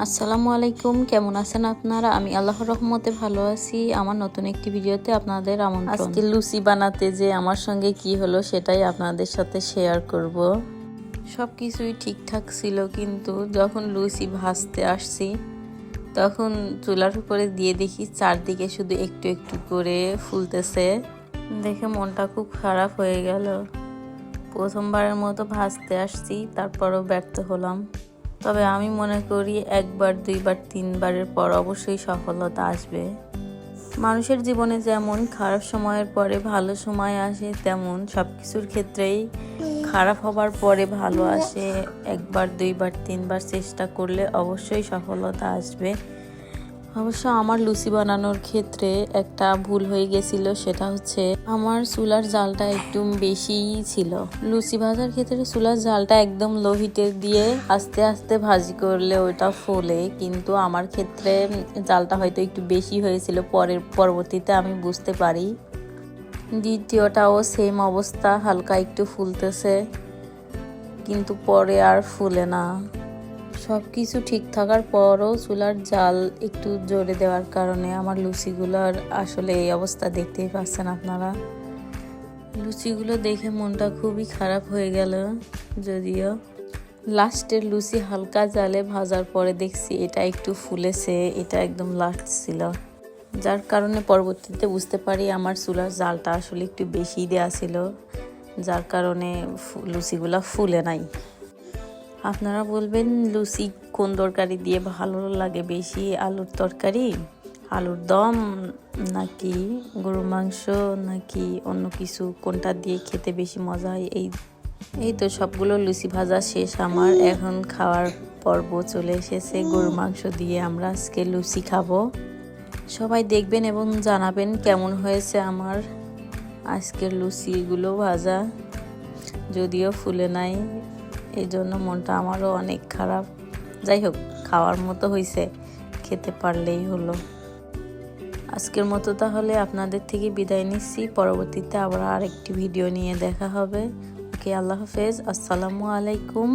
আসসালামু আলাইকুম, কেমন আছেন আপনারা? আমি আল্লাহর রহমতে ভালো আছি। আমার নতুন একটি ভিডিওতে আপনাদের আমন্ত্রণ। আজকে লুচি বানাতে যে আমার সঙ্গে কি হলো সেটাই আপনাদের সাথে শেয়ার করব। সব কিছুই ঠিকঠাক ছিল, কিন্তু যখন লুচি ভাজতে আসছি তখন চুলার উপরে দিয়ে দেখি চারদিকে শুধু একটু একটু করে ফুলতেছে। দেখে মনটা খুব খারাপ হয়ে গেল। প্রথমবারের মতো ভাজতে আসছি, তারপরও ব্যর্থ হলাম। তবে আমি মনে করি একবার, দুইবার, তিনবারের পর অবশ্যই সফলতা আসবে। মানুষের জীবনে যেমন খারাপ সময়ের পরে ভালো সময় আসে, তেমন সব কিছুর ক্ষেত্রেই খারাপ হবার পরে ভালো আসে। একবার, দুইবার, তিনবার চেষ্টা করলে অবশ্যই সফলতা আসবে। অবশ্য আমার লুচি বানানোর ক্ষেত্রে একটা ভুল হয়ে গেছিল, সেটা হচ্ছে আমার চুলার জালটা একটু বেশিই ছিল। লুচি ভাজার ক্ষেত্রে চুলার জালটা একদম লো হিটে দিয়ে আস্তে আস্তে ভাজি করলে ওইটা ফোলে, কিন্তু আমার ক্ষেত্রে জালটা হয়তো একটু বেশি হয়েছিল। পরবর্তীতে আমি বুঝতে পারি। দ্বিতীয়টাও সেম অবস্থা, হালকা একটু ফুলতেছে, কিন্তু পরে আর ফুলে না। সব কিছু ঠিক থাকার পরও চুলার জাল একটু জোরে দেওয়ার কারণে আমার লুচিগুলোর আসলে এই অবস্থা দেখতেই পাচ্ছেন আপনারা। লুচিগুলো দেখে মনটা খুবই খারাপ হয়ে গেল। যদিও লাস্টের লুচি হালকা জালে ভাজার পরে দেখছি এটা একটু ফুলেছে, এটা একদম লাস্ট ছিল, যার কারণে পরবর্তীতে বুঝতে পারি আমার চুলার জালটা আসলে একটু বেশি দেওয়া ছিল, যার কারণে লুচিগুলো ফুলে নাই। আপনারা বলবেন লুচি কোন তরকারি দিয়ে ভালো লাগে বেশি? আলুর তরকারি, আলুর দম, নাকি গরুর মাংস, নাকি অন্য কিছু? কোনটা দিয়ে খেতে বেশি মজা হয়? এই তো সবগুলো লুচি ভাজা শেষ আমার। এখন খাওয়ার পর্ব চলে এসেছে। গরুর মাংস দিয়ে আমরা আজকে লুচি খাবো। সবাই দেখবেন এবং জানাবেন কেমন হয়েছে আমার আজকের লুচিগুলো ভাজা। যদিও ফুলে নাই, এই জন্য মনটা আমারও অনেক খারাপ। যাই হোক, খাওয়ার মতো হয়েছে, খেতে পারলেই হলো। আজকের মতো তাহলে আপনাদের থেকে বিদায় নিচ্ছি। পরবর্তীতে আবার আরেকটি ভিডিও নিয়ে দেখা হবে। ওকে, আল্লাহ হাফেজ, আসসালামু আলাইকুম।